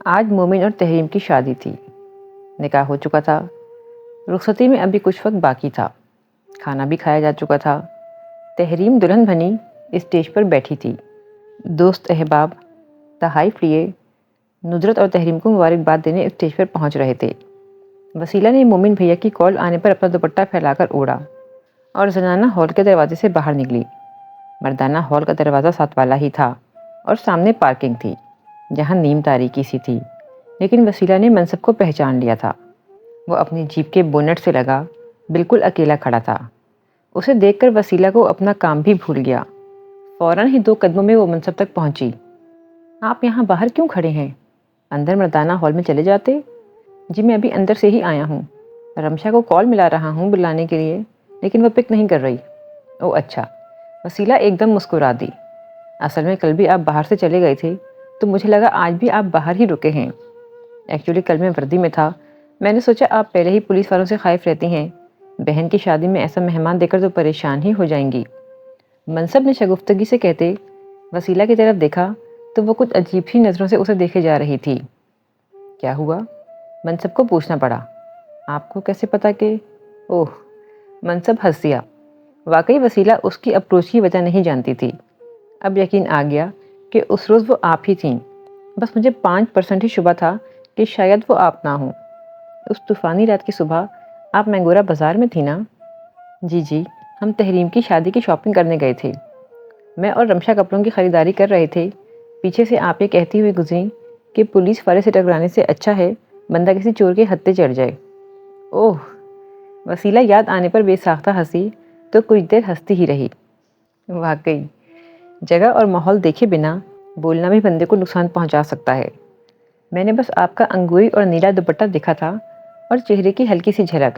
آج مومن اور تحریم کی شادی تھی۔ نکاح ہو چکا تھا، رخصتی میں ابھی کچھ وقت باقی تھا، کھانا بھی کھایا جا چکا تھا۔ تحریم دلہن بنی اسٹیج پر بیٹھی تھی۔ دوست احباب تحائف لیے ندرت اور تحریم کو مبارکباد دینے اسٹیج پر پہنچ رہے تھے۔ وسیلہ نے مومن بھیا کی کال آنے پر اپنا دوپٹہ پھیلا کر اوڑھا اور زنانہ ہال کے دروازے سے باہر نکلی۔ مردانہ ہال کا دروازہ ساتھ والا ہی تھا اور سامنے پارکنگ تھی جہاں نیم تاریکی سی تھی، لیکن وسیلہ نے منصب کو پہچان لیا تھا۔ وہ اپنی جیپ کے بونٹ سے لگا بالکل اکیلا کھڑا تھا۔ اسے دیکھ کر وسیلہ کو اپنا کام بھی بھول گیا۔ فوراً ہی 2 قدموں میں وہ منصب تک پہنچی۔ آپ یہاں باہر کیوں کھڑے ہیں؟ اندر مردانہ ہال میں چلے جاتے۔ جی میں ابھی اندر سے ہی آیا ہوں، رمشا کو کال ملا رہا ہوں بلانے کے لیے، لیکن وہ پک نہیں کر رہی۔ او اچھا۔ وسیلہ ایک دم مسکرا دی۔ اصل میں کل بھی آپ باہر سے چلے گئے تھے تو مجھے لگا آج بھی آپ باہر ہی رکے ہیں۔ ایکچولی کل میں وردی میں تھا، میں نے سوچا آپ پہلے ہی پولیس والوں سے خائف رہتی ہیں، بہن کی شادی میں ایسا مہمان دے کر تو پریشان ہی ہو جائیں گی۔ منصب نے شگفتگی سے کہتے وسیلہ کی طرف دیکھا تو وہ کچھ عجیب ہی نظروں سے اسے دیکھے جا رہی تھی۔ کیا ہوا؟ منصب کو پوچھنا پڑا۔ آپ کو کیسے پتا کہ؟ اوہ، منصب ہنس دیا۔ واقعی وسیلہ اس کی اپروچ کی وجہ نہیں جانتی تھی۔ اب یقین آ گیا کہ اس روز وہ آپ ہی تھیں، بس مجھے 5% ہی شبہ تھا کہ شاید وہ آپ نہ ہوں۔ اس طوفانی رات کی صبح آپ مینگورہ بازار میں تھی نا؟ جی، ہم تحریم کی شادی کی شاپنگ کرنے گئے تھے۔ میں اور رمشا کپڑوں کی خریداری کر رہے تھے، پیچھے سے آپ یہ کہتی ہوئی گزری کہ پولیس والے سے ٹکرانے سے اچھا ہے بندہ کسی چور کے ہتھے چڑھ جائے۔ اوہ، وسیلہ یاد آنے پر بے ساختہ ہنسی تو کچھ دیر ہنستی ہی رہی۔ واقعی جگہ اور ماحول دیکھے بنا بولنا بھی بندے کو نقصان پہنچا سکتا ہے۔ میں نے بس آپ کا انگوری اور نیلا دوپٹہ دیکھا تھا اور چہرے کی ہلکی سی جھلک،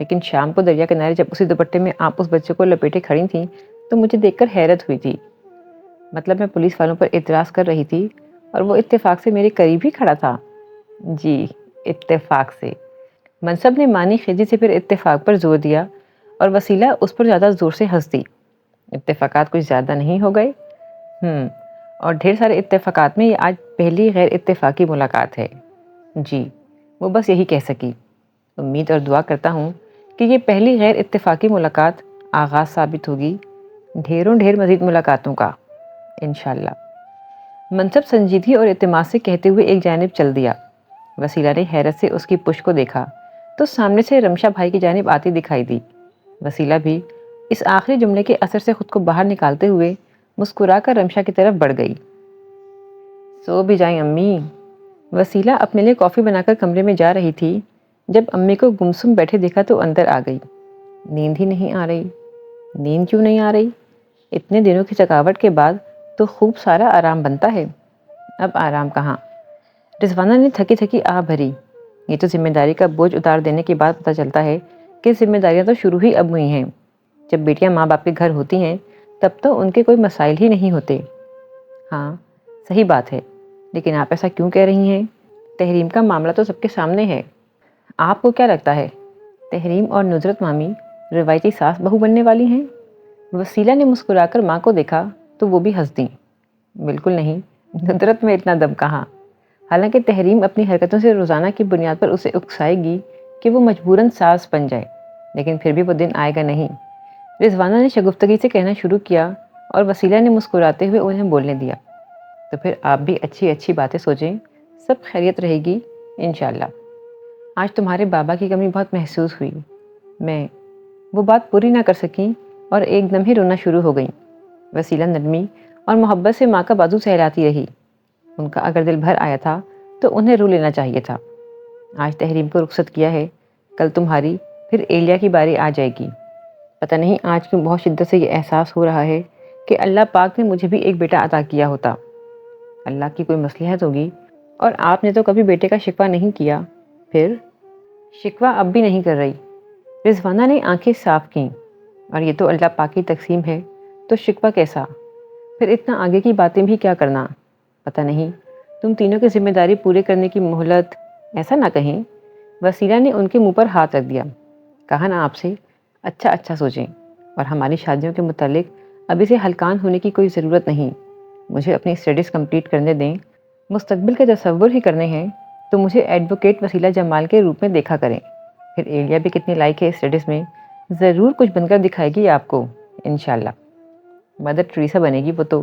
لیکن شام کو دریا کنارے جب اسی دوپٹے میں آپ اس بچے کو لپیٹے کھڑی تھیں تو مجھے دیکھ کر حیرت ہوئی تھی۔ مطلب میں پولیس والوں پر اعتراض کر رہی تھی اور وہ اتفاق سے میرے قریب ہی کھڑا تھا۔ جی، اتفاق سے۔ منصب نے معنی خیزی سے پھر اتفاق پر زور دیا اور وسیلہ اس پر زیادہ زور سے ہنس دی۔ اتفاقات کچھ زیادہ نہیں ہو گئے؟ اور ڈھیر سارے اتفاقات میں یہ آج پہلی غیر اتفاقی ملاقات ہے۔ جی، وہ بس یہی کہہ سکی۔ امید اور دعا کرتا ہوں کہ یہ پہلی غیر اتفاقی ملاقات آغاز ثابت ہوگی ڈھیر مزید ملاقاتوں کا، انشاءاللہ۔ منصب سنجیدگی اور اعتماد سے کہتے ہوئے ایک جانب چل دیا۔ وسیلہ نے حیرت سے اس کی پشت کو دیکھا تو سامنے سے رمشا بھائی کی جانب آتی دکھائی دی۔ وسیلہ بھی اس آخری جملے کے اثر سے خود کو باہر نکالتے ہوئے مسکرا کر رمشا کی طرف بڑھ گئی۔ سو بھی جائیں امی۔ وسیلہ اپنے لیے کافی بنا کر کمرے میں جا رہی تھی، جب امی کو گمسم بیٹھے دیکھا تو اندر آ گئی۔ نیند ہی نہیں آ رہی؟ نیند کیوں نہیں آ رہی؟ اتنے دنوں کی تھکاوٹ کے بعد تو خوب سارا آرام بنتا ہے۔ اب آرام کہاں؟ رضوانہ نے تھکی تھکی آہ بھری۔ یہ تو ذمہ داری کا بوجھ اتار دینے کے بعد پتہ چلتا ہے کہ ذمہ داریاں تو شروع ہی اب ہوئی ہیں۔ جب بیٹیاں ماں باپ کے گھر ہوتی ہیں تب تو ان کے کوئی مسائل ہی نہیں ہوتے۔ ہاں صحیح بات ہے، لیکن آپ ایسا کیوں کہہ رہی ہیں؟ تحریم کا معاملہ تو سب کے سامنے ہے۔ آپ کو کیا لگتا ہے تحریم اور نصرت مامی روایتی ساس بہو بننے والی ہیں؟ وسیلہ نے مسکرا کر ماں کو دیکھا تو وہ بھی ہنس دیں۔ بالکل نہیں، ندرت میں اتنا دم کہاں۔ حالانکہ تحریم اپنی حرکتوں سے روزانہ کی بنیاد پر اسے اکسائے گی کہ وہ مجبوراً ساس بن جائے، لیکن پھر بھی وہ دن آئے گا نہیں۔ رضوانہ نے شگفتگی سے کہنا شروع کیا اور وسیلہ نے مسکراتے ہوئے انہیں بولنے دیا۔ تو پھر آپ بھی اچھی اچھی باتیں سوچیں، سب خیریت رہے گی انشاءاللہ۔ آج تمہارے بابا کی کمی بہت محسوس ہوئی۔ میں وہ بات پوری نہ کر سکیں اور ایک دم ہی رونا شروع ہو گئیں۔ وسیلہ نرمی اور محبت سے ماں کا بازو سہلاتی رہی۔ ان کا اگر دل بھر آیا تھا تو انہیں رو لینا چاہیے تھا۔ آج تحریم کو رخصت کیا ہے، کل تمہاری پھر ایلیا کی باری آ جائے گی۔ پتہ نہیں آج کیوں بہت شدت سے یہ احساس ہو رہا ہے کہ اللہ پاک نے مجھے بھی ایک بیٹا عطا کیا ہوتا۔ اللہ کی کوئی مصلحت ہوگی، اور آپ نے تو کبھی بیٹے کا شکوہ نہیں کیا۔ پھر شکوہ اب بھی نہیں کر رہی۔ رضوانہ نے آنکھیں صاف کیں۔ اور یہ تو اللہ پاک کی تقسیم ہے، تو شکوہ کیسا؟ پھر اتنا آگے کی باتیں بھی کیا کرنا؟ پتہ نہیں تم تینوں کی ذمہ داری پورے کرنے کی مہلت، ایسا نہ کہیں۔ وسیلہ نے ان کے منہ پر ہاتھ رکھ دیا۔ کہا نا آپ سے، اچھا سوچیں، اور ہماری شادیوں کے متعلق ابھی سے ہلکان ہونے کی کوئی ضرورت نہیں۔ مجھے اپنی اسٹڈیز کمپلیٹ کرنے دیں، مستقبل کا تصور ہی کرنے ہیں تو مجھے ایڈوکیٹ وسیلہ جمال کے روپ میں دیکھا کریں. پھر ایلیا بھی کتنی لائق ہے اس اسٹیٹس میں، ضرور کچھ بن کر دکھائے گی آپ کو انشاءاللہ. مدر ٹریسا بنے گی وہ تو.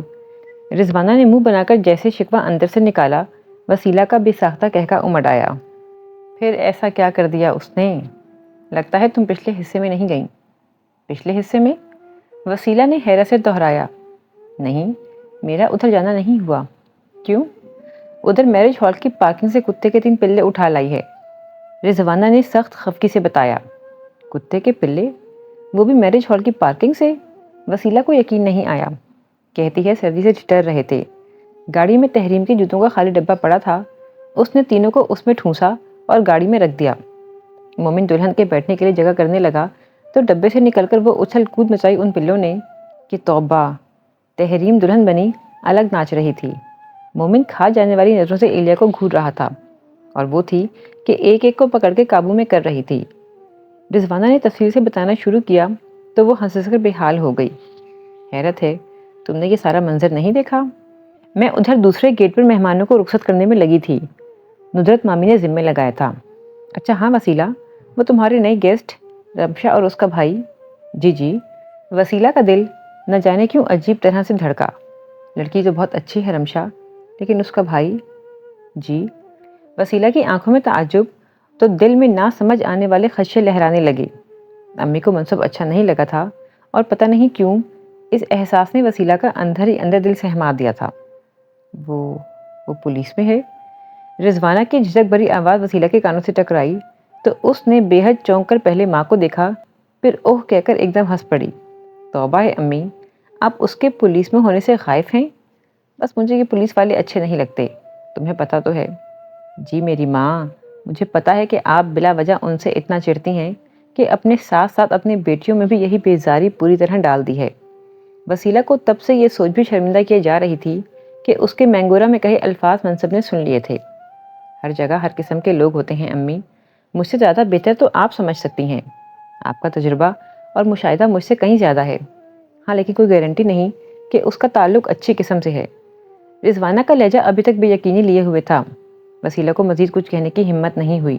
رضوانہ نے منہ بنا کر جیسے شکوہ اندر سے نکالا، وسیلہ کا بے ساختہ کہکا امڑ آیا. پھر ایسا کیا کر دیا اس نے؟ لگتا ہے تم پچھلے حصے میں نہیں گئیں. پچھلے حصے میں؟ وسیلہ نے حیرت سے دہرایا. نہیں، میرا ادھر جانا نہیں ہوا. کیوں؟ ادھر میرج ہال کی پارکنگ سے کتے کے 3 پلے اٹھا لائی ہے. رضوانہ نے سخت خفگی سے بتایا. کتے کے پلے؟ وہ بھی میرج ہال کی پارکنگ سے؟ وسیلہ کو یقین نہیں آیا. کہتی ہے سردی سے ڈر رہے تھے. گاڑی میں تحریم کے جوتوں کا خالی ڈبہ پڑا تھا، اس نے تینوں کو اس میں ٹھونسا اور گاڑی میں رکھ دیا. مومن دلہن کے بیٹھنے کے لیے جگہ کرنے لگا تو ڈبے سے نکل کر وہ اچھل کود مچائی ان پلوں نے کہ توبہ! تحریم دلہن بنی الگ ناچ رہی تھی. مومن کھا جانے والی نظروں سے ایلیا کو گھور رہا تھا، اور وہ تھی کہ ایک ایک کو پکڑ کے قابو میں کر رہی تھی. رضوانہ نے تفصیل سے بتانا شروع کیا تو وہ ہنس کر بے حال ہو گئی. حیرت ہے، تم نے یہ سارا منظر نہیں دیکھا؟ میں ادھر دوسرے گیٹ پر مہمانوں کو رخصت کرنے میں لگی تھی. ندرت مامی نے ذمہ لگایا تھا. اچھا ہاں وسیلہ، وہ تمہارے نئے گیسٹ رمشا اور اس کا بھائی؟ جی جی. وسیلہ کا دل نہ جانے کیوں عجیب طرح سے دھڑکا. لڑکی تو بہت اچھی ہے رمشا، لیکن اس کا بھائی؟ جی. وسیلہ کی آنکھوں میں تعجب تو دل میں نہ سمجھ آنے والے خدشے لہرانے لگے. امی کو منصب اچھا نہیں لگا تھا، اور پتہ نہیں کیوں اس احساس نے وسیلہ کا اندر ہی اندر دل سہما دیا تھا. وہ پولیس میں ہے؟ رضوانہ کی جھجک بھری آواز وسیلہ کے کانوں سے ٹکرائی تو اس نے بے حد چونک کر پہلے ماں کو دیکھا، پھر اوہ کہہ کر ایک دم ہنس پڑی. توبہ ہے امی، آپ اس کے پولیس میں ہونے سے خائف ہیں؟ بس مجھے یہ پولیس والے اچھے نہیں لگتے، تمہیں پتہ تو ہے. جی میری ماں، مجھے پتہ ہے کہ آپ بلا وجہ ان سے اتنا چڑھتی ہیں کہ اپنے ساتھ ساتھ اپنی بیٹیوں میں بھی یہی بیزاری پوری طرح ڈال دی ہے. وسیلہ کو تب سے یہ سوچ بھی شرمندہ کیے جا رہی تھی کہ اس کے مینگورا میں کہے الفاظ منصب نے سن لیے تھے. ہر جگہ ہر قسم کے لوگ ہوتے ہیں امی، مجھ سے زیادہ بہتر تو آپ سمجھ سکتی ہیں. آپ کا تجربہ اور مشاہدہ مجھ سے کہیں زیادہ ہے. ہاں لیکن کوئی گارنٹی نہیں کہ اس کا تعلق اچھی قسم سے ہے. رضوانہ کا لہجہ ابھی تک بے یقینی لیے ہوئے تھا. وسیلہ کو مزید کچھ کہنے کی ہمت نہیں ہوئی.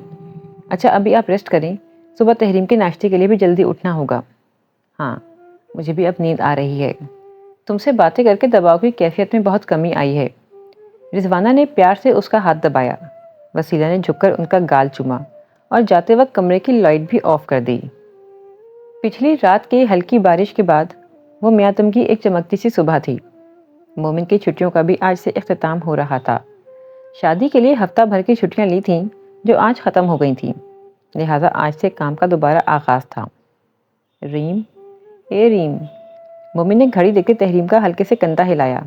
اچھا ابھی آپ ریسٹ کریں، صبح تحریم کے ناشتے کے لیے بھی جلدی اٹھنا ہوگا. ہاں مجھے بھی اب نیند آ رہی ہے. تم سے باتیں کر کے دباؤ کی کیفیت میں بہت کمی آئی ہے. رضوانہ نے پیار سے اس کا ہاتھ دبایا. وسیلہ نے جھک کر ان کا گال چوما اور جاتے وقت کمرے کی لائٹ بھی آف کر دی. پچھلی رات کی ہلکی بارش کے بعد وہ میاتم کی ایک چمکتی سی صبح تھی. مومن کی چھٹیوں کا بھی آج سے اختتام ہو رہا تھا. شادی کے لیے ہفتہ بھر کی چھٹیاں لی تھیں جو آج ختم ہو گئی تھیں، لہٰذا آج سے کام کا دوبارہ آغاز تھا. ریم، اے ریم. مومن نے گھڑی دیکھ کے تحریم کا ہلکے سے کندھا ہلایا.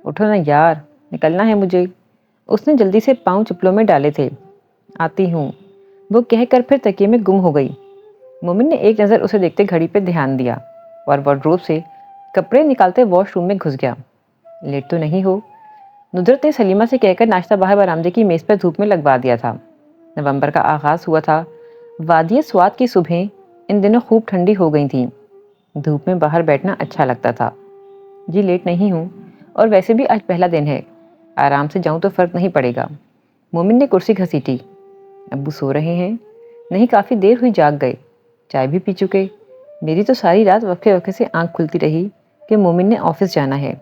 اٹھو نا یار، نکلنا ہے مجھے. اس نے جلدی سے پاؤں چپلوں میں ڈالے تھے. آتی ہوں، وہ کہہ کر پھر تکیے میں گم ہو گئی. مومن نے ایک نظر اسے دیکھتے گھڑی پہ دھیان دیا اور وارڈروب سے کپڑے نکالتے واش روم میں گھس گیا. لیٹ تو نہیں ہو؟ ندرت نے سلیمہ سے کہہ کر ناشتہ باہر برآمدے کی میز پر دھوپ میں لگوا دیا تھا. نومبر کا آغاز ہوا تھا. وادی سوات کی صبحیں ان دنوں خوب ٹھنڈی ہو گئی تھیں. دھوپ میں باہر بیٹھنا اچھا لگتا تھا. جی لیٹ نہیں ہوں، اور ویسے بھی آج پہلا دن ہے، آرام سے جاؤں تو فرق نہیں پڑے گا. مومن نے کرسی گھسیٹی. ابو سو رہے ہیں؟ نہیں، کافی دیر ہوئی جاگ گئے، چائے بھی پی چکے. میری تو ساری رات وقفے وقفے سے آنکھ کھلتی رہی کہ مومن نے آفس جانا ہے.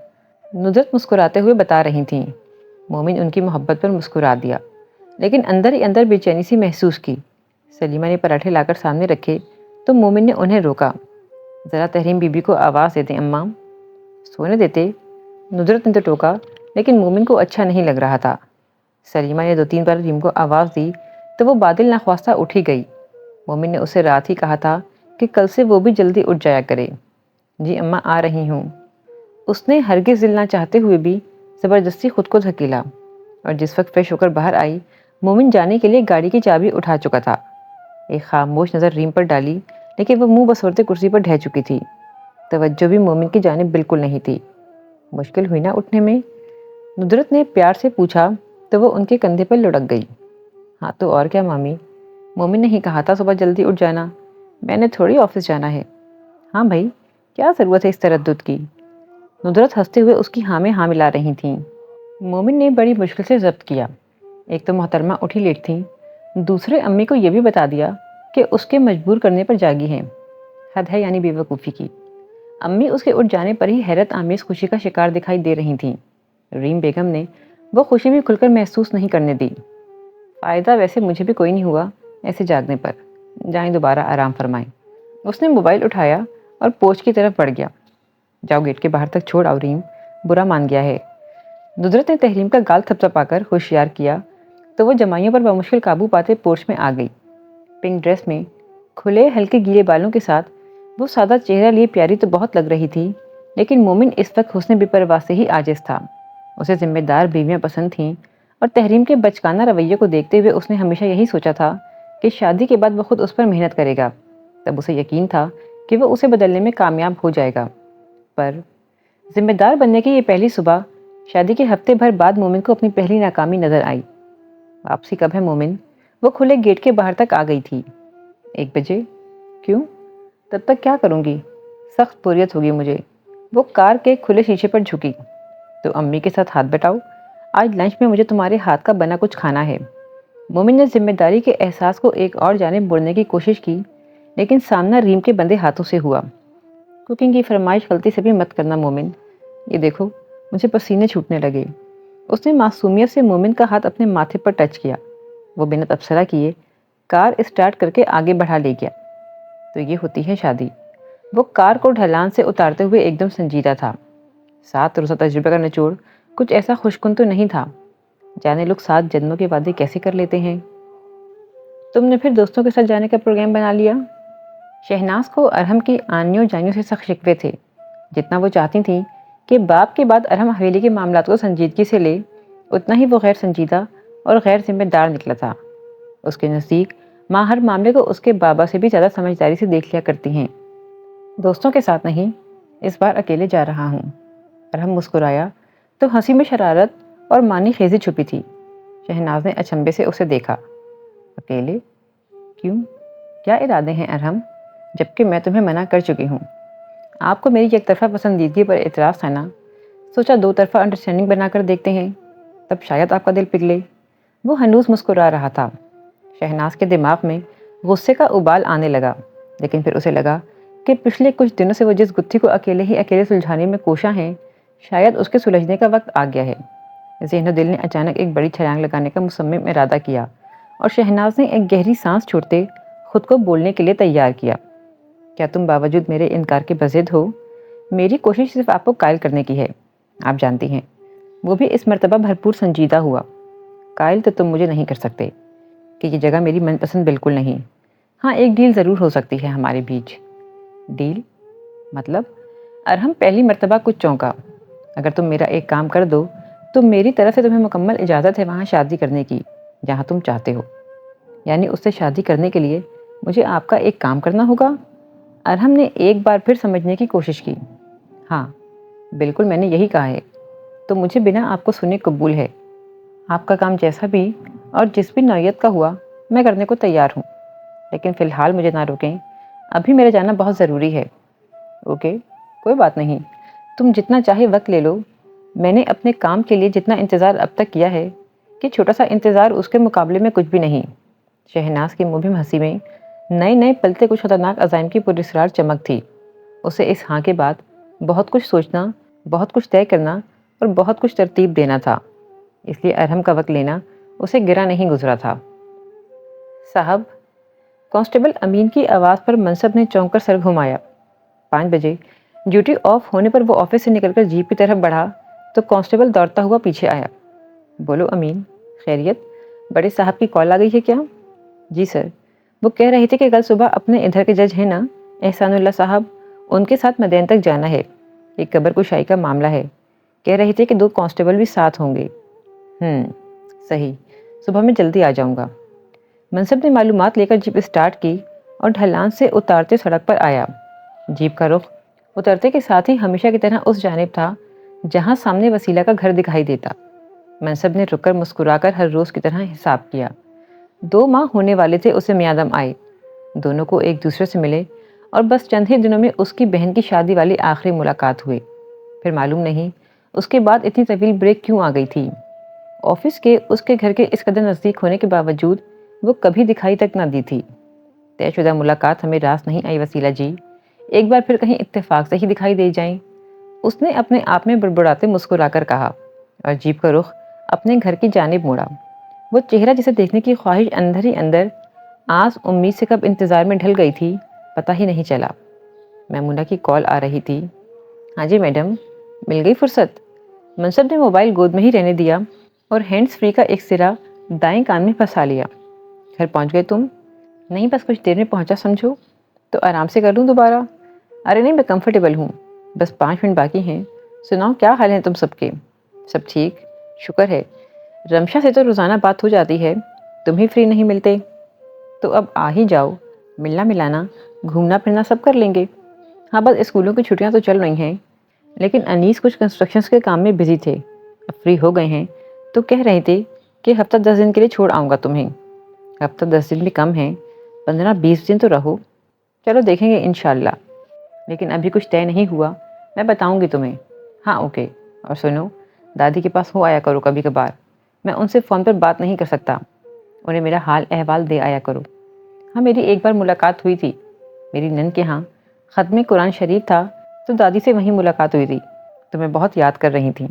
ندرت مسکراتے ہوئے بتا رہی تھیں. مومن ان کی محبت پر مسکرا دیا، لیکن اندر ہی اندر بے چینی سی محسوس کی. سلیمہ نے پراٹھے لا کر سامنے رکھے تو مومن نے انہیں روکا. ذرا تحریم بی بی کو آواز دیتے اماں. سونے دیتے؟ ندرت نے تو ٹوکا، لیکن مومن کو اچھا نہیں لگ رہا تھا. سلیمہ نے 2-3 بار ریم کو آواز دی تو وہ بادل ناخواستہ اٹھ ہی گئی. مومن نے اسے رات ہی کہا تھا کہ کل سے وہ بھی جلدی اٹھ جایا کرے. جی اماں آ رہی ہوں. اس نے ہرگز دل نہ چاہتے ہوئے بھی زبردستی خود کو دھکیلا، اور جس وقت فریش ہو کر باہر آئی مومن جانے کے لیے گاڑی کی چابی اٹھا چکا تھا. ایک خاموش نظر ریم پر ڈالی، لیکن وہ منہ بسورتے کرسی پر ڈھہ چکی تھی. توجہ بھی مومن کی جانب بالکل نہیں تھی. مشکل ہوئی نا اٹھنے میں؟ ندرت نے پیار سے پوچھا تو وہ ان کے کندھے پر لڑک گئی. ہاں تو اور کیا مامی، مومن نے ہی کہا تھا صبح جلدی اٹھ جانا، میں نے تھوڑی آفس جانا ہے. ہاں بھائی، کیا ضرورت ہے اس تردد کی؟ ندرت ہنستے ہوئے اس کی ہاں میں ہاں ملا رہی تھیں. مومن نے بڑی مشکل سے ضبط کیا۔ ایک تو محترمہ اٹھی لیٹ تھیں، دوسرے امی کو یہ بھی بتا دیا کہ اس کے مجبور کرنے پر جاگی ہیں۔ حد ہے یعنی بے وقوفی کی۔ امی اس کے اٹھ جانے پر ہی حیرت آمیز خوشی کا شکار دکھائی دے رہی تھیں۔ ریم بیگم نے وہ خوشی بھی کھل کر محسوس نہیں کرنے دی۔ فائدہ ویسے مجھے بھی کوئی نہیں ہوا ایسے جاگنے پر، جائیں دوبارہ آرام فرمائیں۔ اس نے موبائل اٹھایا اور پوچھ کی طرف بڑھ گیا۔ جاؤ گیٹ کے باہر تک چھوڑ آؤ ریم، برا مان گیا ہے۔ ندرت نے تحریم کا گال تھپتھپا کر ہوشیار کیا تو وہ جمائیوں پر بمشکل قابو پاتے پورچ میں آ گئی۔ پنک ڈریس میں کھلے ہلکے گیلے بالوں کے ساتھ وہ سادہ چہرہ لیے پیاری تو بہت لگ رہی تھی، لیکن مومن اس وقت حسن بے پرواہ سے ہی عاجز تھا۔ اسے ذمہ دار بیویاں پسند تھیں اور تحریم کے بچکانہ رویے کو دیکھتے ہوئے اس نے ہمیشہ یہی سوچا تھا کہ شادی کے بعد وہ خود اس پر محنت کرے گا۔ تب اسے یقین تھا کہ وہ اسے بدلنے میں کامیاب ہو جائے گا، پر ذمہ دار بننے کی یہ پہلی صبح شادی کے ہفتے بھر بعد مومن کو اپنی پہلی ناکامی نظر آئی۔ واپسی کب ہے مومن؟ وہ کھلے گیٹ کے باہر تک آ گئی تھی۔ 1 بجے؟ کیوں؟ تب تک کیا کروں گی؟ سخت بوریت ہوگی مجھے۔ وہ کار کے کھلے شیشے پر جھکی۔ تو امی کے ساتھ ہاتھ بٹاؤ، آج لنچ میں مجھے تمہارے ہاتھ کا بنا کچھ کھانا ہے۔ مومن نے ذمہ داری کے احساس کو ایک اور جانب بڑھنے کی کوشش کی، لیکن سامنا ریم کے بندے ہاتھوں سے ہوا۔ کوکنگ کی فرمائش غلطی سے بھی مت کرنا مومن، یہ دیکھو مجھے پسینے چھوٹنے لگے۔ اس نے معصومیت سے مومن کا ہاتھ اپنے ماتھے پر ٹچ کیا۔ وہ بنا تبصرہ کیے کار اسٹارٹ کر کے آگے بڑھا لے گیا۔ تو یہ ہوتی ہے شادی۔ وہ کار کو ڈھلان سے اتارتے ہوئے ایک دم سنجیدہ تھا۔ 7 روزہ تجربے کا نچوڑ کچھ ایسا خوشکن تو نہیں تھا، جانے لوگ 7 جنموں کے وعدے کیسے کر لیتے ہیں۔ تم نے پھر دوستوں کے ساتھ جانے کا پروگرام بنا لیا؟ شہناز کو ارحم کی آنیوں جانیوں سے سخت شکوے تھے۔ جتنا وہ چاہتی تھیں کہ باپ کے بعد ارحم حویلی کے معاملات کو سنجیدگی سے لے، اتنا ہی وہ غیر سنجیدہ اور غیر ذمہ دار نکلا تھا۔ اس کے نزدیک ماں ہر معاملے کو اس کے بابا سے بھی زیادہ سمجھداری سے دیکھ لیا کرتی ہیں۔ دوستوں کے ساتھ نہیں، اس بار اکیلے جا رہا ہوں۔ ارحم مسکرایا تو ہنسی میں شرارت اور مانی خیزی چھپی تھی۔ شہناز نے اچنبے سے اسے دیکھا۔ اکیلے؟ کیوں؟ کیا ارادے ہیں ارحم؟ جبکہ میں تمہیں منع کر چکی ہوں۔ آپ کو میری یک طرفہ پسندیدگی پر اعتراض تھا نا، سوچا 2 طرفہ انڈرسٹینڈنگ بنا کر دیکھتے ہیں، تب شاید آپ کا دل پگھلے۔ وہ ہنوز مسکرا رہا تھا۔ شہناز کے دماغ میں غصے کا ابال آنے لگا، لیکن پھر اسے لگا کہ پچھلے کچھ دنوں سے وہ جس گتھی کو اکیلے سلجھانے میں کوشاں ہیں، شاید اس کے سلجھنے کا وقت آ گیا ہے۔ ذہن و دل نے اچانک ایک بڑی چھلانگ لگانے کا مصمم ارادہ کیا اور شہناز نے ایک گہری سانس چھوڑتے خود کو بولنے کے لیے تیار کیا۔ کیا تم باوجود میرے انکار کے بضد ہو؟ میری کوشش صرف آپ کو قائل کرنے کی ہے، آپ جانتی ہیں۔ وہ بھی اس مرتبہ بھرپور سنجیدہ ہوا۔ قائل تو تم مجھے نہیں کر سکتے کہ یہ جگہ میری من پسند بالکل نہیں۔ ہاں ایک ڈیل ضرور ہو سکتی ہے ہمارے بیچ۔ ڈیل؟ مطلب؟ ارحم پہلی مرتبہ کچھ چونکا۔ اگر تم میرا ایک کام کر دو تو میری طرف سے تمہیں مکمل اجازت ہے وہاں شادی کرنے کی جہاں تم چاہتے ہو۔ یعنی اس سے شادی کرنے کے لیے مجھے آپ کا ایک کام کرنا ہوگا؟ ارحم نے ایک بار پھر سمجھنے کی کوشش کی۔ ہاں بالکل میں نے یہی کہا ہے، تو مجھے بنا آپ کو سنے قبول ہے۔ آپ کا کام جیسا بھی اور جس بھی نوعیت کا ہوا میں کرنے کو تیار ہوں، لیکن فی الحال مجھے نہ روکیں، ابھی میرے جانا بہت ضروری ہے۔ اوکے کوئی بات نہیں، تم جتنا چاہے وقت لے لو۔ میں نے اپنے کام کے لیے جتنا انتظار اب تک کیا ہے کہ چھوٹا سا انتظار اس کے مقابلے میں کچھ بھی نہیں۔ شہناز کی مبہم ہنسی میں نئے پلتے کچھ خطرناک عزائم کی پراسرار چمک تھی۔ اسے اس ہاں کے بعد بہت کچھ سوچنا، بہت کچھ طے کرنا اور بہت کچھ ترتیب دینا تھا، اس لیے ارحم کا وقت لینا اسے گرا نہیں گزرا تھا۔ صاحب، کانسٹیبل امین کی آواز پر منصب نے چونک کر سر گھمایا۔ 5 بجے ڈیوٹی آف ہونے پر وہ آفس سے نکل کر جیپ کی طرف بڑھا تو کانسٹیبل دوڑتا ہوا پیچھے آیا۔ بولو امین، خیریت؟ بڑے صاحب کی کال آ گئی ہے کیا؟ جی سر، وہ کہہ رہے تھے کہ کل صبح اپنے ادھر کے جج ہیں نا احسان اللہ صاحب، ان کے ساتھ مدین تک جانا ہے، ایک قبر کشائی کا معاملہ ہے۔ کہہ رہے تھے کہ 2 کانسٹیبل بھی ساتھ ہوں گے۔ صحیح، صبح میں جلدی آ جاؤں گا۔ منصب نے معلومات لے کر جیپ اسٹارٹ کی اور ڈھلان سے اتارتے سڑک پر آیا۔ جیپ کا رخ اترتے کے ساتھ ہی ہمیشہ کی طرح اس جانب تھا جہاں سامنے وسیلہ کا گھر دکھائی دیتا۔ منصب نے رک کر مسکرا کر ہر روز کی طرح حساب کیا۔ 2 ماہ ہونے والے تھے اسے میادم آئے، دونوں کو ایک دوسرے سے ملے اور بس چند ہی دنوں میں اس کی بہن کی شادی والی آخری ملاقات ہوئے۔ پھر معلوم نہیں اس کے بعد اتنی طویل بریک کیوں آ گئی تھی؟ آفس کے اس کے گھر کے اس قدر نزدیک ہونے کے باوجود وہ کبھی دکھائی تک نہ دی تھی۔ طے شدہ ملاقات ہمیں راس نہیں آئی وسیلہ جی، ایک بار پھر کہیں اتفاق سے ہی دکھائی دے جائیں۔ اس نے اپنے آپ میں بڑبڑاتے مسکرا کر کہا اور جیپ کا رخ اپنے گھر کی جانب موڑا۔ وہ چہرہ جسے دیکھنے کی خواہش اندر ہی اندر آس امید سے کب انتظار میں ڈھل گئی تھی پتہ ہی نہیں چلا۔ میمونہ کی کال آ رہی تھی۔ ہاں جی میڈم، مل گئی فرصت؟ منصب نے موبائل گود میں ہی رہنے دیا اور ہینڈز فری کا ایک سرا دائیں کان میں پھنسا لیا۔ گھر پہنچ گئے تم؟ نہیں، بس کچھ دیر میں پہنچا سمجھو۔ تو آرام سے کر لوں دوبارہ؟ ارے نہیں، میں کمفرٹیبل ہوں، بس 5 منٹ باقی ہیں۔ سناؤ کیا حال ہیں تم سب کے؟ سب ٹھیک، شکر ہے۔ رمشا سے تو روزانہ بات ہو جاتی ہے، تم ہی فری نہیں ملتے۔ تو اب آ ہی جاؤ، ملنا ملانا گھومنا پھرنا سب کر لیں گے۔ ہاں بس اسکولوں کی چھٹیاں تو چل رہی ہیں، لیکن انیس کچھ کنسٹرکشنز کے کام میں بزی تھے، اب فری ہو گئے ہیں تو کہہ رہے تھے کہ ہفتہ 10 دن کے لیے چھوڑ آؤں گا تمہیں۔ ہفتہ 10 دن بھی کم ہیں، 15-20 دن تو رہو۔ چلو دیکھیں گے انشاءاللہ، لیکن ابھی کچھ طے نہیں ہوا، میں بتاؤں گی تمہیں۔ ہاں اوکے۔ اور سنو، دادی کے پاس ہو آیا کرو کبھی کبھار، میں ان سے فون پر بات نہیں کر سکتا، انہیں میرا حال احوال دے آیا کرو۔ ہاں میری ایک بار ملاقات ہوئی تھی، میری نند کے ہاں ختم قرآن شریف تھا تو دادی سے وہیں ملاقات ہوئی تھی، تمہیں بہت یاد کر رہی تھیں۔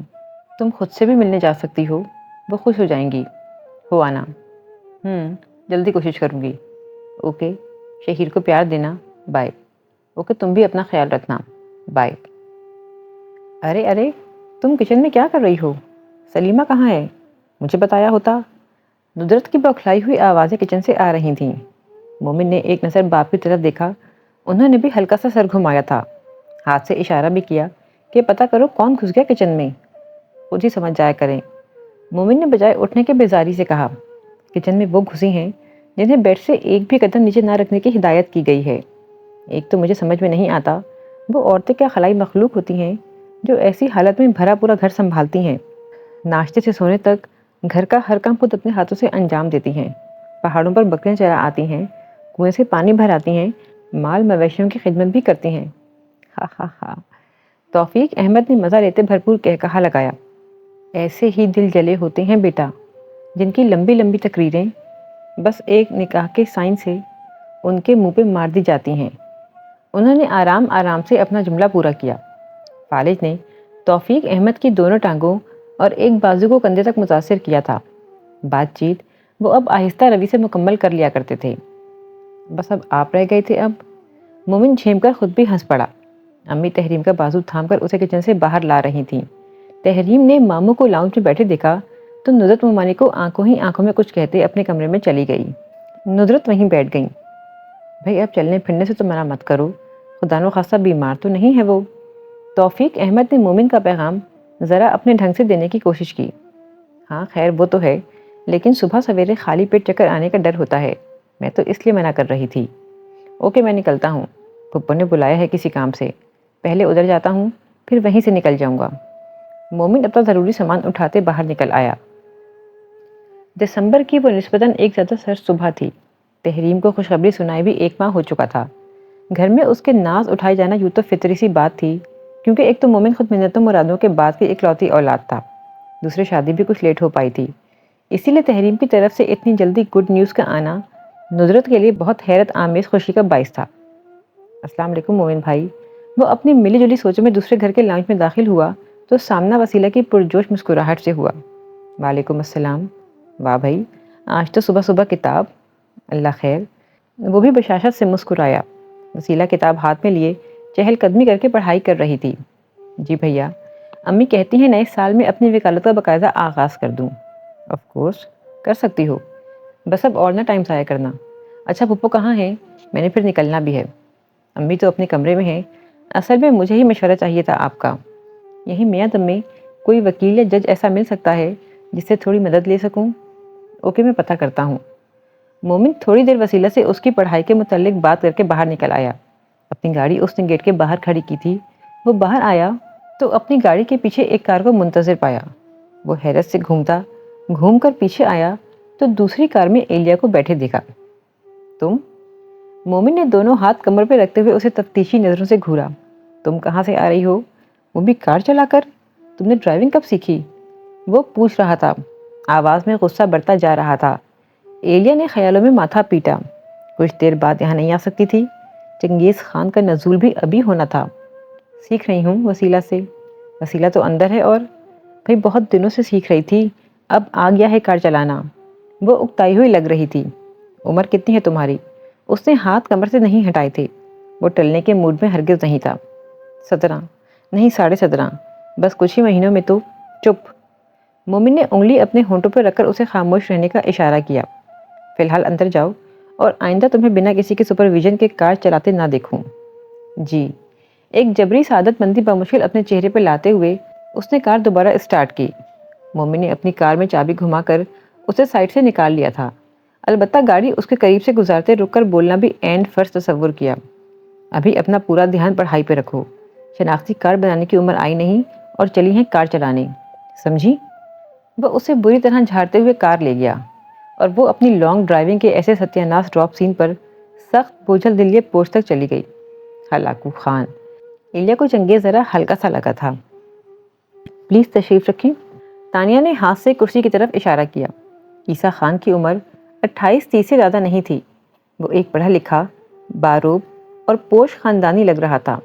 تم خود سے بھی ملنے جا سکتی ہو، وہ خوش ہو جائیں گی۔ ہو آنا۔ جلدی کوشش کروں گی۔ اوکے، شہیر کو پیار دینا، بائے۔ اوکے، تم بھی اپنا خیال رکھنا، بائے۔ ارے ارے، تم کچن میں کیا کر رہی ہو؟ سلیمہ کہاں ہے؟ مجھے بتایا ہوتا۔ ندرت کی بوکھلائی ہوئی آوازیں کچن سے آ رہی تھیں۔ مومن نے ایک نظر باپ کی طرف دیکھا، انہوں نے بھی ہلکا سا سر گھمایا تھا، ہاتھ سے اشارہ بھی کیا کہ پتہ کرو کون گھس گیا کچن میں، خود ہی سمجھ جایا کریں۔ مومن نے بجائے اٹھنے کے بیزاری سے کہا، کچن میں وہ گھسی ہیں جنہیں بیڈ سے ایک بھی قدم نیچے نہ رکھنے کی ہدایت کی گئی ہے۔ ایک تو مجھے سمجھ میں نہیں آتا وہ عورتیں کیا خلائی مخلوق ہوتی ہیں جو ایسی حالت میں بھرا پورا گھر سنبھالتی ہیں، ناشتے سے سونے تک گھر کا ہر کام خود اپنے ہاتھوں سے انجام دیتی ہیں، پہاڑوں پر بکریاں چرا آتی ہیں، کنویں سے پانی بھر آتی ہیں، مال مویشیوں کی خدمت بھی کرتی ہیں۔ ہا ہا ہا۔ توفیق احمد نے مزہ لیتے بھرپور کہا لگایا، ایسے ہی دل جلے ہوتے ہیں بیٹا، جن کی لمبی لمبی تقریریں بس ایک نکاح کے سائن سے ان کے منہ پہ مار دی جاتی ہیں۔ انہوں نے آرام آرام سے اپنا جملہ پورا کیا۔ فالج نے توفیق احمد کی دونوں ٹانگوں اور ایک بازو کو کندھے تک متاثر کیا تھا۔ بات چیت وہ اب آہستہ روی سے مکمل کر لیا کرتے تھے۔ بس اب آپ رہ گئے تھے اب۔ مومن جھیم کر خود بھی ہنس پڑا۔ امی تحریم کا بازو تھام کر اسے کچن سے باہر لا رہی تھیں۔ تحریم نے ماموں کو لاؤنج میں بیٹھے دیکھا تو ندرت ممانی کو آنکھوں ہی آنکھوں میں کچھ کہتے اپنے کمرے میں چلی گئی۔ ندرت وہیں بیٹھ گئیں۔ بھئی اب چلنے پھرنے سے تو منع مت کرو، خدا نخواستہ بیمار تو نہیں ہے وہ؟ توفیق احمد نے مومن کا پیغام ذرا اپنے ڈھنگ سے دینے کی کوشش کی۔ ہاں خیر وہ تو ہے، لیکن صبح سویرے خالی پیٹ چکر آنے کا ڈر ہوتا ہے، میں تو اس لیے منع کر رہی تھی۔ اوکے میں نکلتا ہوں، پھپھو نے بلایا ہے کسی کام سے، پہلے ادھر جاتا ہوں پھر وہیں سے نکل جاؤں گا۔ مومن اپنا ضروری سامان اٹھاتے باہر نکل آیا۔ دسمبر کی وہ نسبتاً ایک زیادہ سرد صبح تھی۔ تحریم کو خوشخبری سنائے بھی 1 ماہ ہو چکا تھا۔ گھر میں اس کے ناز اٹھائے جانا یوں تو فطری سی بات تھی، کیونکہ ایک تو مومن خود منتوں مرادوں کے بعد کی اکلوتی اولاد تھا، دوسرے شادی بھی کچھ لیٹ ہو پائی تھی، اسی لیے تحریم کی طرف سے اتنی جلدی گڈ نیوز کا آنا ندرت کے لیے بہت حیرت آمیز خوشی کا باعث تھا۔ السلام علیکم مومن بھائی۔ وہ اپنی ملی جلی سوچوں میں دوسرے گھر کے لاؤنج میں داخل ہوا تو سامنا وسیلہ کی پرجوش مسکراہٹ سے ہوا۔ وعلیکم السلام۔ واہ بھائی، آج تو صبح صبح کتاب، اللہ خیر۔ وہ بھی بشاشت سے مسکرایا۔ وسیلہ کتاب ہاتھ میں لیے چہل قدمی کر کے پڑھائی کر رہی تھی۔ جی بھیا، امی کہتی ہیں نئے سال میں اپنی وکالت کا باقاعدہ آغاز کر دوں۔ آف کورس کر سکتی ہو، بس اب اور نہ ٹائم ضائع کرنا۔ اچھا پھپھو کہاں ہیں؟ میں نے پھر نکلنا بھی ہے۔ امی تو اپنے کمرے میں ہیں، اصل میں مجھے ہی مشورہ چاہیے تھا آپ کا۔ یہی میاں دم میں کوئی وکیل یا جج ایسا مل سکتا ہے جس سے تھوڑی مدد لے سکوں؟ اوکے میں پتہ کرتا ہوں۔ مومن تھوڑی دیر وسیلہ سے اس کی پڑھائی کے متعلق بات کر کے باہر نکل آیا۔ اپنی گاڑی اس نے گیٹ کے باہر کھڑی کی تھی۔ وہ باہر آیا تو اپنی گاڑی کے پیچھے ایک کار کو منتظر پایا۔ وہ حیرت سے گھوم کر پیچھے آیا تو دوسری کار میں ایلیا کو بیٹھے دیکھا۔ تم؟ مومن نے دونوں ہاتھ کمر پہ رکھتے ہوئے اسے تفتیشی نظروں سے گھورا۔ تم کہاں سے آ رہی ہو؟ وہ بھی کار چلا کر؟ تم نے ڈرائیونگ کب سیکھی؟ وہ پوچھ رہا تھا، آواز میں غصہ بڑھتا جا رہا تھا۔ ایلیا نے خیالوں میں ماتھا پیٹا۔ کچھ دیر بعد یہاں نہیں آ سکتی تھی؟ چنگیز خان کا نزول بھی ابھی ہونا تھا۔ سیکھ رہی ہوں وسیلہ سے۔ وسیلہ تو اندر ہے، اور بھئی بہت دنوں سے سیکھ رہی تھی، اب آ گیا ہے کار چلانا۔ وہ اکتائی ہوئی لگ رہی تھی۔ عمر کتنی ہے تمہاری؟ اس نے ہاتھ کمر سے نہیں ہٹائے تھے۔ وہ ٹلنے کے موڈ میں ہرگز نہیں تھا۔ 17 نہیں 17.5، بس کچھ ہی مہینوں میں تو۔ چپ۔ مومن نے انگلی اپنے ہونٹوں پر رکھ کر اسے خاموش رہنے کا اشارہ کیا۔ فی الحال اندر جاؤ، اور آئندہ تمہیں بنا کسی کے سپرویژن کے کار چلاتے نہ دیکھوں۔ جی۔ ایک جبری سعادت مندی بمشکل اپنے چہرے پہ لاتے ہوئے اس نے کار دوبارہ اسٹارٹ کی۔ مومن نے اپنی کار میں چابی گھما کر اسے سائڈ سے نکال لیا تھا، البتہ گاڑی اس کے قریب سے گزارتے رک کر بولنا بھی اینڈ فرض تصور کیا۔ ابھی اپنا پورا دھیان پڑھائی پہ رکھو، شناختی کارڈ بنانے کی عمر آئی نہیں اور چلی ہیں کار چلانے، سمجھی؟ وہ اسے بری طرح جھاڑتے ہوئے کار لے گیا، اور وہ اپنی لانگ ڈرائیونگ کے ایسے ستیہ ناش ڈراپ سین پر سخت بوجھل دل لیے پوچھ تک چلی گئی۔ Hulagu Khan. ایلیا کو چنگیز ذرا ہلکا سا لگا تھا۔ پلیز تشریف رکھیں۔ تانیہ نے ہاتھ سے کرسی کی طرف اشارہ کیا۔ عیسیٰ خان کی عمر 28-30 سے زیادہ نہیں تھی۔ وہ ایک پڑھا لکھا، باروب اور پوش خاندانی لگ رہا تھا۔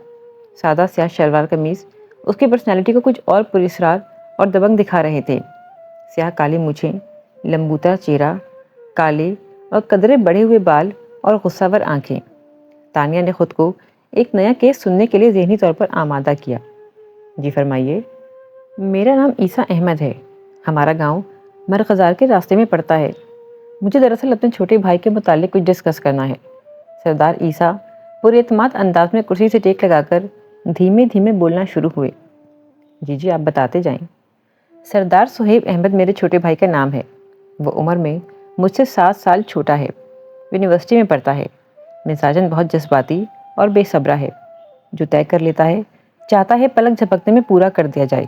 سادہ سیاہ شلوار قمیض اس کی پرسنالٹی کو کچھ اور پراسرار اور دبنگ دکھا رہے تھے۔ سیاہ کالی مونچھیں، لمبوتا چہرہ، کالے اور قدرے بڑھے ہوئے بال اور غصہ ور آنکھیں۔ تانیہ نے خود کو ایک نیا کیس سننے کے لیے ذہنی طور پر آمادہ کیا۔ جی فرمائیے۔ میرا نام عیسیٰ احمد ہے۔ ہمارا گاؤں مرغزار کے راستے میں پڑتا ہے۔ مجھے دراصل اپنے چھوٹے بھائی کے متعلق کچھ ڈسکس کرنا ہے۔ سردار عیسیٰ پر اعتماد انداز میں کرسی سے ٹیک لگا کر دھیمے دھیمے بولنا شروع ہوئے۔ جی آپ بتاتے جائیں۔ سردار صہیب احمد میرے چھوٹے بھائی کا نام ہے۔ وہ عمر میں مجھ سے 7 سال چھوٹا ہے۔ یونیورسٹی میں پڑھتا ہے۔ مزاجاً بہت جذباتی اور بے صبرا ہے۔ جو طے کر لیتا ہے چاہتا ہے پلک جھپکنے میں پورا کر دیا جائے۔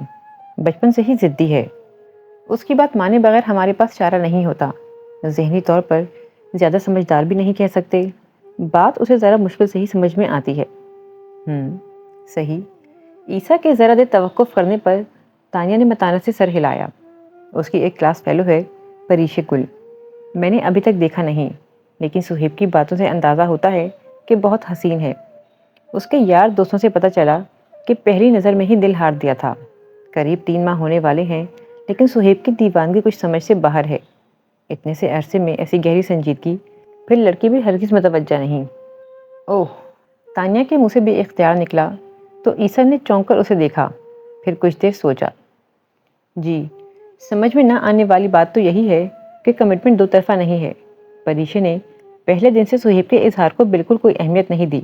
بچپن سے ہی ضدی ہے۔ اس کی بات مانے بغیر ہمارے پاس چارہ نہیں ہوتا۔ ذہنی طور پر زیادہ سمجھدار بھی نہیں کہہ سکتے۔ بات اسے ذرا مشکل سے ہی سمجھ میں آتی ہے۔ صحیح۔ عیسیٰ کے ذرا دیر توقف کرنے پر تانیہ نے متانت سے سر ہلایا۔ اس کی ایک کلاس فیلو ہے، پریش گل۔ میں نے ابھی تک دیکھا نہیں، لیکن صہیب کی باتوں سے اندازہ ہوتا ہے کہ بہت حسین ہے۔ اس کے یار دوستوں سے پتہ چلا کہ پہلی نظر میں ہی دل ہار دیا تھا۔ قریب 3 ماہ ہونے والے ہیں، لیکن صہیب کی دیوانگی کچھ سمجھ سے باہر ہے۔ اتنے سے عرصے میں ایسی گہری سنجیدگی پھر لڑکی بھی ہرگز متوجہ نہیں۔ اوہ! تانیہ کے منہ سے بے اختیار نکلا تو عیسیٰ نے چونک کر اسے دیکھا، پھر کچھ دیر سوچا۔ جی، سمجھ میں نہ آنے والی بات تو یہی ہے کہ کمٹمنٹ 2 طرفہ نہیں ہے۔ پریشے نے پہلے دن سے صہیب کے اظہار کو بالکل کوئی اہمیت نہیں دی،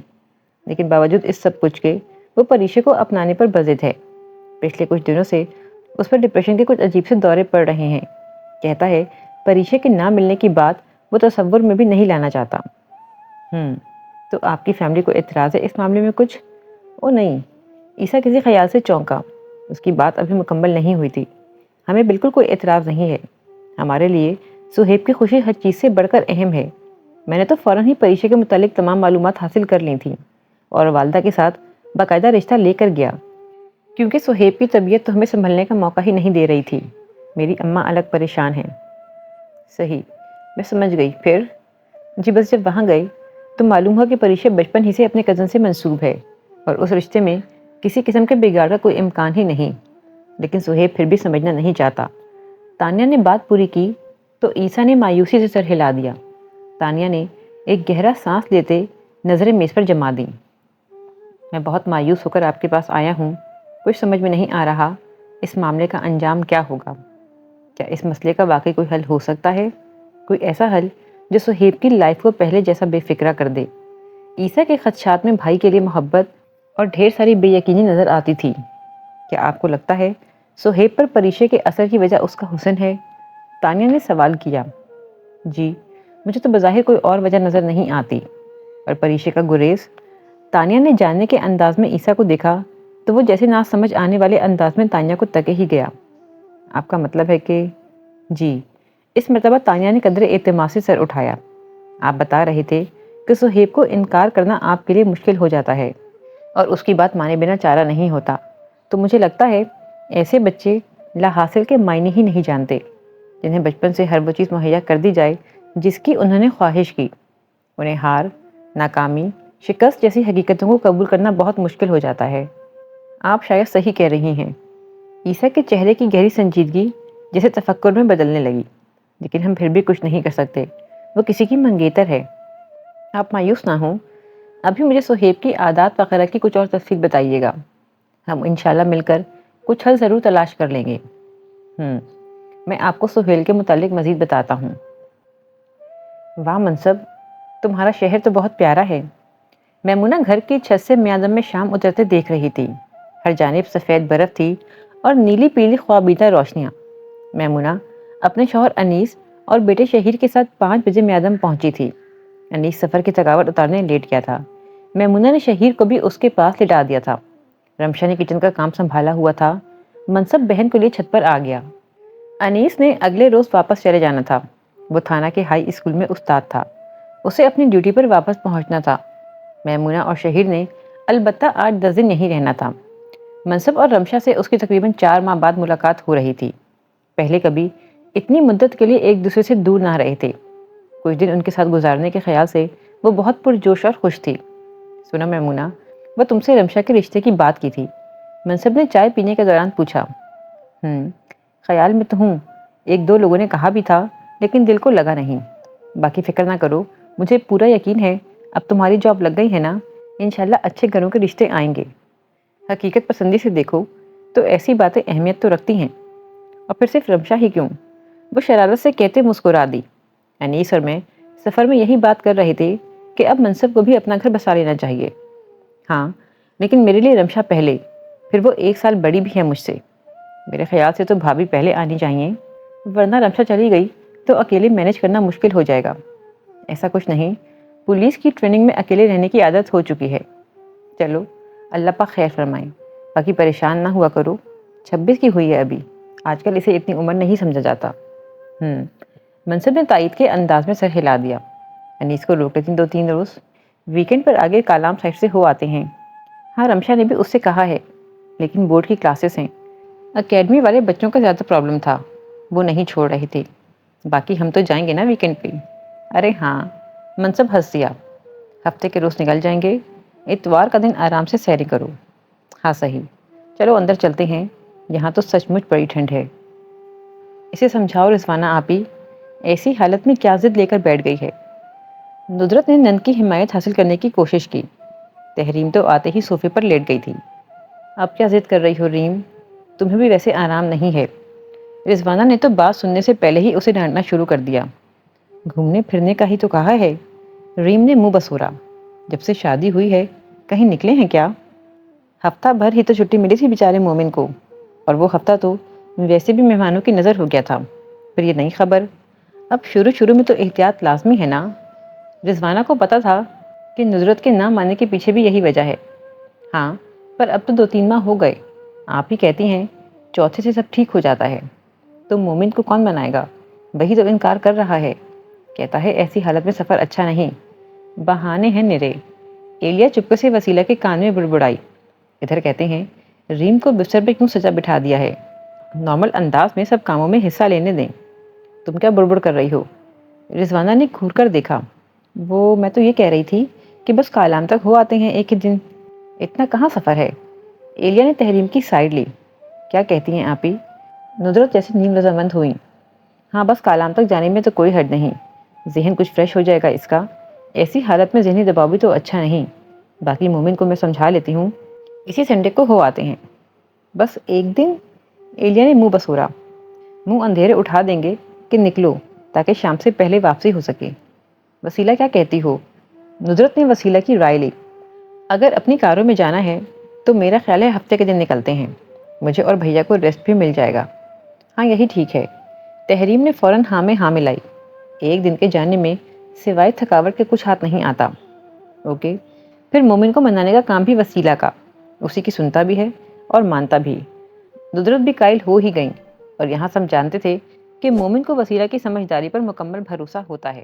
لیکن باوجود اس سب کچھ کے وہ پریشے کو اپنانے پر بضد ہے۔ پچھلے کچھ دنوں سے اس پر ڈپریشن کے کچھ عجیب سے دورے پڑ رہے ہیں۔ کہتا ہے پریشے کے نہ ملنے کی بات وہ تصور میں بھی نہیں لانا چاہتا۔ تو آپ کی فیملی کو اعتراض ہے اس معاملے میں کچھ؟ او نہیں، عیسیٰ کسی خیال سے چونکا۔ اس کی بات ابھی مکمل نہیں ہوئی تھی۔ ہمیں بالکل کوئی اعتراض نہیں ہے۔ ہمارے لیے صہیب کی خوشی ہر چیز سے بڑھ کر اہم ہے۔ میں نے تو فوراً ہی پریشے کے متعلق تمام معلومات حاصل کر لی تھیں اور والدہ کے ساتھ باقاعدہ رشتہ لے کر گیا، کیونکہ صہیب کی طبیعت تو ہمیں سنبھلنے کا موقع ہی نہیں دے رہی تھی۔ میری اماں الگ پریشان ہیں۔ صحیح، میں سمجھ گئی۔ پھر؟ جی بس جب وہاں گئے تو معلوم ہوا کہ پریشے بچپن ہی سے اپنے کزن سے منسوب ہے اور اس رشتے میں کسی قسم کے بگاڑ کا کوئی امکان ہی نہیں، لیکن صہیب پھر بھی سمجھنا نہیں چاہتا۔ تانیہ نے بات پوری کی تو عیسیٰ نے مایوسی سے سر ہلا دیا۔ تانیہ نے ایک گہرا سانس لیتے نظریں میز پر جما دیں۔ میں بہت مایوس ہو کر آپ کے پاس آیا ہوں۔ کچھ سمجھ میں نہیں آ رہا اس معاملے کا انجام کیا ہوگا۔ کیا اس مسئلے کا واقعی کوئی حل ہو سکتا ہے؟ کوئی ایسا حل جو صہیب کی لائف کو پہلے جیسا بے فکرہ کر دے؟ عیسیٰ کے خدشات میں بھائی کے لیے محبت اور ڈھیر ساری بے یقینی نظر آتی تھی۔ کیا آپ کو لگتا ہے صہیب پر پریشے کے اثر کی وجہ اس کا حسن ہے؟ تانیہ نے سوال کیا۔ جی، مجھے تو بظاہر کوئی اور وجہ نظر نہیں آتی۔ اور پریشے کا گریز؟ تانیہ نے جاننے کے انداز میں عیسیٰ کو دیکھا تو وہ جیسے نہ سمجھ آنے والے انداز میں تانیہ کو تکے ہی گیا۔ آپ کا مطلب ہے کہ؟ جی، اس مرتبہ تانیہ نے قدرے اعتماد سے سر اٹھایا۔ آپ بتا رہے تھے کہ صہیب کو انکار کرنا آپ کے لیے مشکل ہو جاتا ہے اور اس کی بات مانے بنا چارہ نہیں ہوتا، تو مجھے لگتا ہے ایسے بچے لا حاصل کے معنی ہی نہیں جانتے، جنہیں بچپن سے ہر وہ چیز مہیا کر دی جائے جس کی انہوں نے خواہش کی۔ انہیں ہار، ناکامی، شکست جیسی حقیقتوں کو قبول کرنا بہت مشکل ہو جاتا ہے۔ آپ شاید صحیح کہہ رہی ہیں۔ عیسیٰ کے چہرے کی گہری سنجیدگی جیسے تفکر میں بدلنے لگی، لیکن ہم پھر بھی کچھ نہیں کر سکتے، وہ کسی کی منگیتر ہے۔ آپ مایوس نہ ہوں، ابھی مجھے سہیب کی عادات وغیرہ کی کچھ اور تفصیل بتائیے گا، ہم انشاءاللہ مل کر کچھ حل ضرور تلاش کر لیں گے۔ میں آپ کو سہیل کے متعلق مزید بتاتا ہوں۔ واہ منصب، تمہارا شہر تو بہت پیارا ہے۔ میمونہ گھر کی چھت سے میادم میں شام اترتے دیکھ رہی تھی۔ ہر جانب سفید برف تھی اور نیلی پیلی خوابیدہ روشنیاں۔ میمونہ اپنے شوہر انیس اور بیٹے شہیر کے ساتھ 5 بجے میادم پہنچی تھی۔ انیس سفر کی تھکاوٹ اتارنے لیٹ گیا تھا۔ میمونہ نے شہیر کو بھی اس کے پاس لٹا دیا تھا۔ رمشا نے کچن کا کام سنبھالا ہوا تھا۔ منصب بہن کو لیے چھت پر آ گیا۔ انیس نے اگلے روز واپس چلے جانا تھا۔ وہ تھانہ کے ہائی اسکول میں استاد تھا۔ اسے اپنی ڈیوٹی پر واپس پہنچنا تھا۔ میمونہ اور شہیر نے البتہ 8-10 دن یہیں رہنا تھا۔ منصب اور رمشا سے اس کی تقریباً 4 ماہ بعد ملاقات ہو رہی تھی۔ پہلے کبھی اتنی مدت کے لیے ایک دوسرے سے دور نہ رہے تھے۔ کچھ دن ان کے ساتھ گزارنے کے خیال سے وہ بہت پرجوش اور خوش تھی۔ سنا میمونہ، وہ تم سے رمشا کے رشتے کی بات کی تھی؟ منصب نے چائے پینے کے دوران پوچھا۔ خیال میں تو ہوں، 1-2 لوگوں نے کہا بھی تھا، لیکن دل کو لگا نہیں۔ باقی فکر نہ کرو، مجھے پورا یقین ہے اب تمہاری جاب لگ گئی ہے نا، انشاءاللہ اچھے گھروں کے رشتے آئیں گے۔ حقیقت پسندی سے دیکھو تو ایسی باتیں اہمیت تو رکھتی ہیں، اور پھر صرف رمشا ہی کیوں، وہ شرارت سے کہتے مسکرا دی۔ انیس اور میں سفر میں یہی بات کر رہے تھے کہ اب منصب کو بھی اپنا گھر بسا لینا چاہیے۔ ہاں، لیکن میرے لیے رمشا پہلے، پھر وہ 1 سال بڑی بھی ہے مجھ سے۔ میرے خیال سے تو بھابھی پہلے آنی چاہیے، ورنہ رمشا چلی گئی تو اکیلے مینج کرنا مشکل ہو جائے گا۔ ایسا کچھ نہیں، پولیس کی ٹریننگ میں اکیلے رہنے کی عادت ہو چکی ہے۔ چلو، اللہ پاک خیر فرمائے، باقی پریشان نہ ہوا کرو۔ 26 کی ہوئی ہے ابھی، آج کل اسے اتنی عمر نہیں سمجھا جاتا۔ منصب نے تائید کے انداز میں سر ہلا دیا۔ انیس کو روک لیتی 2-3 روز، ویکینڈ پر آگے کالام سائڈ سے ہو آتے ہیں۔ ہاں، رمشا نے بھی اس سے کہا ہے، لیکن بورڈ کی کلاسز ہیں، اکیڈمی والے بچوں کا زیادہ پرابلم تھا، وہ نہیں چھوڑ رہے تھے۔ باقی ہم تو جائیں گے نا ویکینڈ پہ۔ ارے ہاں، منصب ہنس دیا، ہفتے کے روز نکل جائیں گے، اتوار کا دن آرام سے سیری کرو۔ ہاں صحیح، چلو اندر چلتے ہیں، یہاں تو سچ مچ بڑی ٹھنڈ ہے۔ اسے سمجھاؤ رضوانہ آپی، ایسی حالت میں کیا ضد لے کر بیٹھ گئی ہے۔ ندرت نے نند کی حمایت حاصل کرنے کی کوشش کی۔ تحریم تو آتے ہی صوفے پر لیٹ گئی تھی۔ اب کیا ضد کر رہی ہو ریم، تمہیں بھی ویسے آرام نہیں ہے۔ رضوانہ نے تو بات سننے سے پہلے ہی اسے ڈانٹنا شروع کر دیا۔ گھومنے پھرنے کا ہی تو کہا ہے۔ ریم نے منہ بسورا، جب سے شادی ہوئی ہے کہیں نکلے ہیں کیا؟ ہفتہ بھر ہی تو چھٹی ملی تھی بیچارے مومن کو، اور وہ ہفتہ تو ویسے بھی مہمانوں کی نظر ہو گیا تھا، پھر یہ نئی خبر۔ اب شروع میں تو احتیاط لازمی ہے نا۔ رضوانہ کو پتا تھا کہ ندرت کے نہ ماننے کے پیچھے بھی یہی وجہ ہے۔ ہاں، پر اب تو 2-3 ماہ ہو گئے، آپ ہی کہتی ہیں 4تھے سے سب ٹھیک ہو جاتا ہے، تو مومن کو کون منائے گا؟ وہی تو انکار کر رہا ہے، کہتا ہے ایسی حالت میں سفر اچھا نہیں، بہانے ہیں نرے۔ ایلیا چپکے سے وسیلہ کے کان میں بڑبڑائی۔ ادھر کہتے ہیں ریم کو بستر پہ کیوں سجا بٹھا دیا ہے، نارمل انداز میں سب کاموں میں حصہ لینے دیں۔ تم کیا بڑبڑ کر رہی ہو؟ رضوانہ نے گھور کر دیکھا۔ میں تو یہ کہہ رہی تھی کہ بس کالام تک ہو آتے ہیں ایک ہی دن، اتنا کہاں سفر ہے۔ ایلیا نے تحریم کی سائڈ لی۔ کیا کہتی ہیں آپی؟ ندرت جیسے نیم رضامند ہوئی۔ ہاں، بس کالام تک جانے میں تو کوئی حرج نہیں، ذہن کچھ فریش ہو جائے گا اس کا، ایسی حالت میں ذہنی دباؤ بھی تو اچھا نہیں۔ باقی مومن کو میں سمجھا لیتی ہوں، اسی سنڈے کو ہو آتے ہیں۔ بس ایک دن؟ ایلیا نے منہ بسورا۔ منہ اندھیرے اٹھا دیں گے کہ نکلو، تاکہ شام سے پہلے واپسی ہو سکے۔ وسیلہ کیا کہتی ہو؟ ندرت نے وسیلہ کی رائے لی۔ اگر اپنی کاروں میں جانا ہے تو میرا خیال ہے ہفتے کے دن نکلتے ہیں، مجھے اور بھیا کو ریسٹ بھی مل جائے گا۔ ہاں، یہی ٹھیک ہے۔ تحریم نے فوراً ہاں میں ہاں ملائی۔ ایک دن کے جانے میں سوائے تھکاوٹ کے کچھ ہاتھ نہیں آتا۔ اوکے، پھر مومن کو منانے کا کام بھی وسیلہ کا، اسی کی سنتا بھی ہے اور مانتا بھی۔ ندرت بھی قائل ہو ہی گئیں، اور یہاں سب جانتے تھے کہ مومن کو وسیلہ کی سمجھداری پر مکمل بھروسہ ہوتا ہے۔